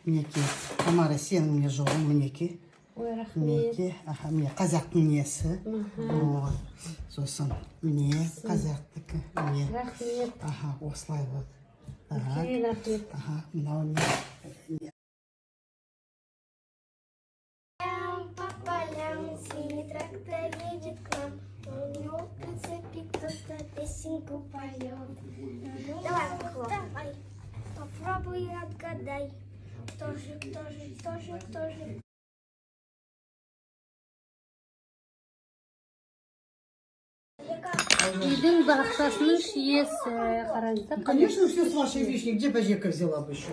Мінеки, Тамара, сенің не жолың, мінеки. Ой, рахмет. Мінеки, міне қазақтың несі. Сосын, міне қазақтікі, міне. Рахмет. Осылай болды. Үлкен рахмет. Мынау не? По полям синий трактор едет к нам. У него в прицепе кто-то песенку поет. Давай, давай, попробуй отгадай. Кто же? Үйдің бақшасының шиесі. Қараңыздар. Конечно, все с вашей вишни. Где божека взяла бы еще?